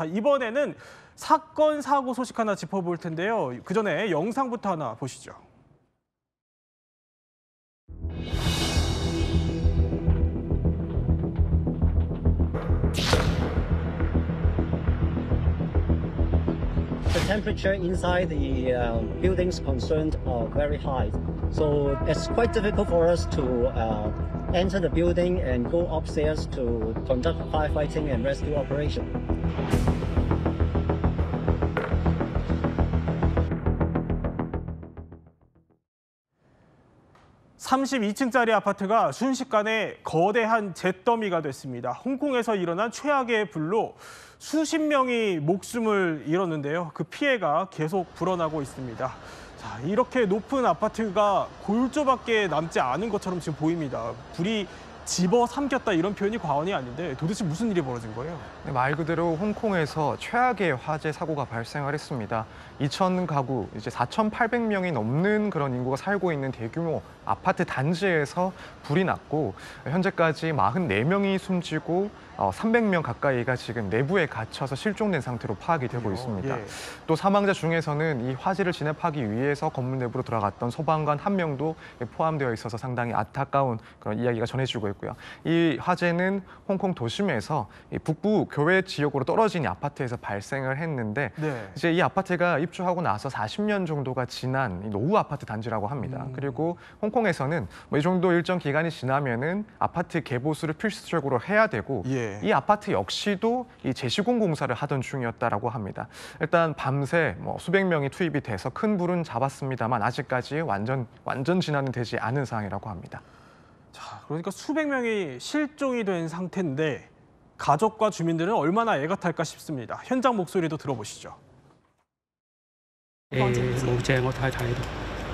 자, 이번에는 사건, 사고 소식 하나 짚어볼 텐데요. 그 전에 영상부터 하나 보시죠. The temperature inside the buildings concerned are very high, so it's quite difficult for us to enter the building and go upstairs to conduct firefighting and rescue operation. 32층짜리 아파트가 순식간에 거대한 잿더미가 됐습니다. 홍콩에서 일어난 최악의 불로 수십 명이 목숨을 잃었는데요. 그 피해가 계속 불어나고 있습니다. 자, 이렇게 높은 아파트가 골조밖에 남지 않은 것처럼 지금 보입니다. 불이 집어삼켰다 이런 표현이 과언이 아닌데 도대체 무슨 일이 벌어진 거예요? 네, 말 그대로 홍콩에서 최악의 화재 사고가 발생을 했습니다. 2,000 가구, 이제 4,800명이 넘는 그런 인구가 살고 있는 대규모 아파트 단지에서 불이 났고 현재까지 44명이 숨지고 300명 가까이가 지금 내부에 갇혀서 실종된 상태로 파악이 되고 있습니다. 예. 또 사망자 중에서는 이 화재를 진압하기 위해서 건물 내부로 들어갔던 소방관 1명도 포함되어 있어서 상당히 안타까운 그런 이야기가 전해지고 있고요. 이 화재는 홍콩 도심에서 북부 교외 지역으로 떨어진 이 아파트에서 발생을 했는데 네. 이제 이 아파트가 입주하고 나서 40년 정도가 지난 노후 아파트 단지라고 합니다. 그리고 홍콩에서는 이 정도 일정 기간이 지나면은 아파트 개보수를 필수적으로 해야 되고 예. 이 아파트 역시도 이 재시공 공사를 하던 중이었다라고 합니다. 일단 밤새 수백 명이 투입이 돼서 큰 불은 잡았습니다만 아직까지 완전 진화는 되지 않은 상황이라고 합니다. 자, 그러니까 수백 명이 실종이 된 상태인데 가족과 주민들은 얼마나 애가 탈까 싶습니다. 현장 목소리도 들어보시죠. 冇借我太太喺度，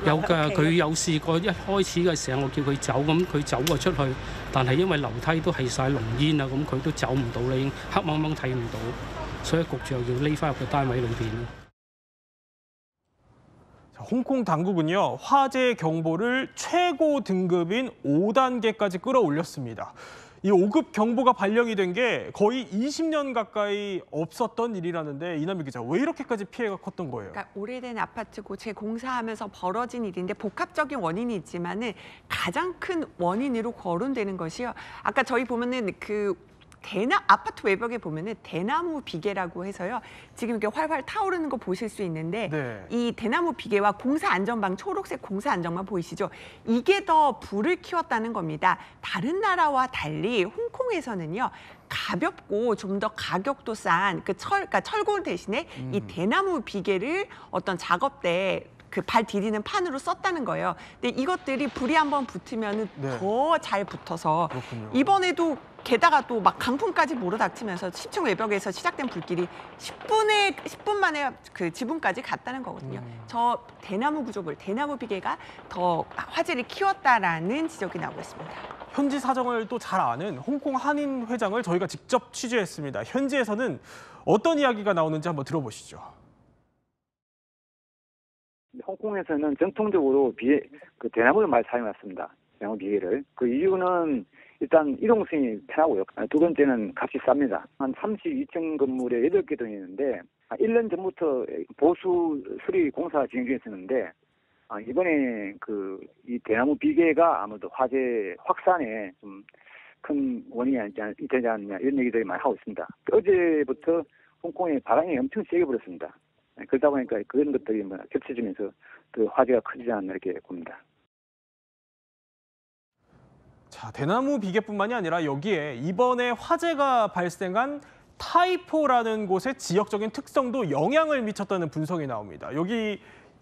有㗎。佢有試過一開始嘅時候，我叫佢走，咁佢走咗出去，但係因為樓梯都係晒濃煙啊，咁佢都走唔到啦，已經黑掹掹睇唔到，所以焗住又要匿翻入個單位裏邊。 홍콩 당국은요, 화재 경보를 최고 등급인 5단계까지 끌어올렸습니다. 이 5급 경보가 발령이 된 게 거의 20년 가까이 없었던 일이라는데 이남희 기자, 왜 이렇게까지 피해가 컸던 거예요? 그러니까 오래된 아파트고 재공사하면서 벌어진 일인데 복합적인 원인이 있지만은 가장 큰 원인으로 거론되는 것이요. 아까 저희 보면은 아파트 외벽에 보면은 대나무 비계라고 해서요. 지금 이렇게 활활 타오르는 거 보실 수 있는데 네. 이 대나무 비계와 공사 안전방 초록색 공사 안전망 보이시죠? 이게 더 불을 키웠다는 겁니다. 다른 나라와 달리 홍콩에서는요. 가볍고 좀 더 가격도 싼 그러니까 철골 대신에 이 대나무 비계를 어떤 작업대에 발 디디는 판으로 썼다는 거예요. 근데 이것들이 불이 한번 붙으면 네. 더 잘 붙어서 그렇군요. 이번에도 게다가 또 막 강풍까지 몰아닥치면서 10층 외벽에서 시작된 불길이 10분 만에 그 지붕까지 갔다는 거거든요. 저 대나무 구조물, 대나무 비계가 더 화재를 키웠다라는 지적이 나오고 있습니다. 현지 사정을 또 잘 아는 홍콩 한인 회장을 저희가 직접 취재했습니다. 현지에서는 어떤 이야기가 나오는지 한번 들어보시죠. 홍콩에서는 전통적으로 대나무를 많이 사용했습니다. 대나무 비계를. 그 이유는 일단 이동성이 편하고요. 두 번째는 값이 쌉니다. 한 32층 건물에 8개 더 있는데 1년 전부터 보수 수리 공사 진행 중에 있었는데 이번에 이 대나무 비계가 아무래도 화재 확산에 좀 큰 원인이 되지 않느냐 이런 얘기들이 많이 하고 있습니다. 어제부터 홍콩에 바람이 엄청 세게 불었습니다. 그러다 보니까 그런 것들이 겹쳐지면서 그 화재가 커지지 않나 이렇게 봅니다. 자, 대나무 비계뿐만이 아니라 여기에 이번에 화재가 발생한 타이포라는 곳의 지역적인 특성도 영향을 미쳤다는 분석이 나옵니다.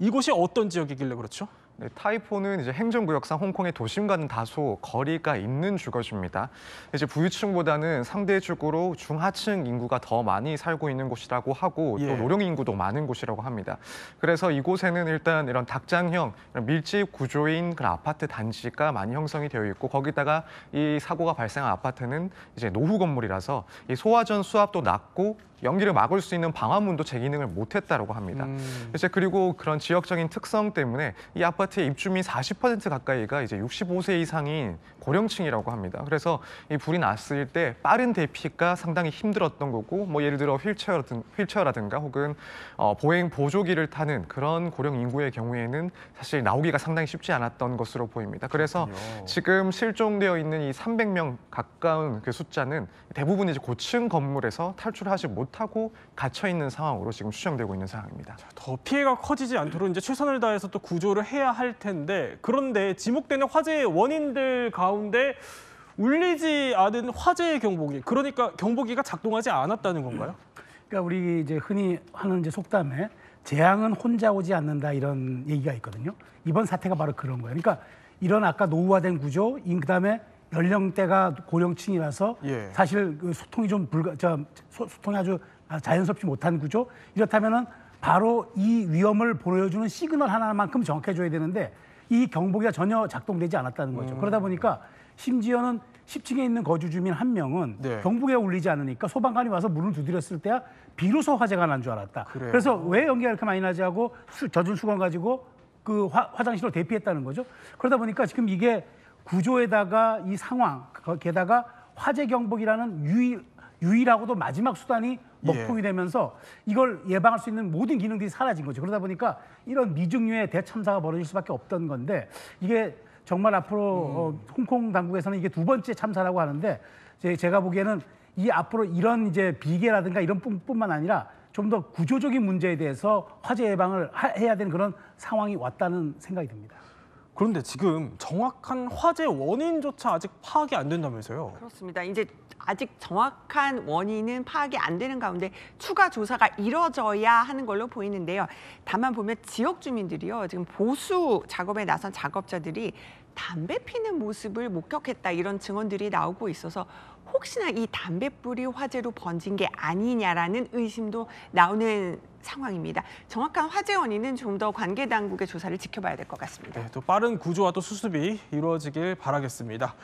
이곳이 어떤 지역이길래 그렇죠? 네, 타이포는 이제 행정구역상 홍콩의 도심과는 다소 거리가 있는 주거지입니다. 이제 부유층보다는 상대적으로 중하층 인구가 더 많이 살고 있는 곳이라고 하고 또 노령 인구도 많은 곳이라고 합니다. 그래서 이곳에는 일단 이런 닭장형 이런 밀집 구조인 그런 아파트 단지가 많이 형성이 되어 있고 거기다가 이 사고가 발생한 아파트는 이제 노후 건물이라서 이 소화전 수압도 낮고 연기를 막을 수 있는 방화문도 제 기능을 못했다라고 합니다. 이제 그리고 그런 지역적인 특성 때문에 이 아파트의 입주민 40% 가까이가 이제 65세 이상인 고령층이라고 합니다. 그래서 이 불이 났을 때 빠른 대피가 상당히 힘들었던 거고, 뭐 예를 들어 휠체어라든가 혹은 보행 보조기를 타는 그런 고령 인구의 경우에는 사실 나오기가 상당히 쉽지 않았던 것으로 보입니다. 그래서 지금 실종되어 있는 이 300명 가까운 그 숫자는 대부분 이제 고층 건물에서 탈출하지 못하고 갇혀 있는 상황으로 지금 추정되고 있는 상황입니다. 더 피해가 커지지 않도록 이제 최선을 다해서 또 구조를 해야 할 텐데, 그런데 지목되는 화재의 원인들 가운데 울리지 않은 화재의 경보기, 그러니까 경보기가 작동하지 않았다는 건가요? 그러니까 우리 이제 흔히 하는 이제 속담에 재앙은 혼자 오지 않는다 이런 얘기가 있거든요. 이번 사태가 바로 그런 거예요. 그러니까 이런 아까 노후화된 구조, 그다음에 연령대가 고령층이라서 예. 사실 그 소통이 좀 소통이 아주 자연스럽지 못한 구조. 이렇다면은 바로 이 위험을 보여주는 시그널 하나만큼 정확해줘야 되는데 이 경보기가 전혀 작동되지 않았다는 거죠. 그러다 보니까 심지어는 10층에 있는 거주 주민 한 명은 네. 경보기가 울리지 않으니까 소방관이 와서 문을 두드렸을 때야 비로소 화재가 난 줄 알았다. 그래요. 그래서 왜 연기가 이렇게 많이 나지 하고 젖은 수건 가지고 그 화장실로 대피했다는 거죠. 그러다 보니까 지금 이게 구조에다가 이 상황, 게다가 화재 경보기라는 유일하고도 마지막 수단이 먹통이 되면서 이걸 예방할 수 있는 모든 기능들이 사라진 거죠. 그러다 보니까 이런 미증유의 대참사가 벌어질 수밖에 없던 건데 이게 정말 앞으로 홍콩 당국에서는 이게 두 번째 참사라고 하는데 제가 보기에는 이 앞으로 이런 이제 비계라든가 이런 뿐만 아니라 좀 더 구조적인 문제에 대해서 화재 예방을 해야 되는 그런 상황이 왔다는 생각이 듭니다. 그런데 지금 정확한 화재 원인조차 아직 파악이 안 된다면서요? 그렇습니다. 이제 아직 정확한 원인은 파악이 안 되는 가운데 추가 조사가 이뤄져야 하는 걸로 보이는데요. 다만 보면 지역 주민들이요, 지금 보수 작업에 나선 작업자들이 담배 피는 모습을 목격했다 이런 증언들이 나오고 있어서 혹시나 이 담뱃불이 화재로 번진 게 아니냐라는 의심도 나오는 상황입니다. 정확한 화재 원인은 좀 더 관계 당국의 조사를 지켜봐야 될 것 같습니다. 네, 또 빠른 구조와 또 수습이 이루어지길 바라겠습니다.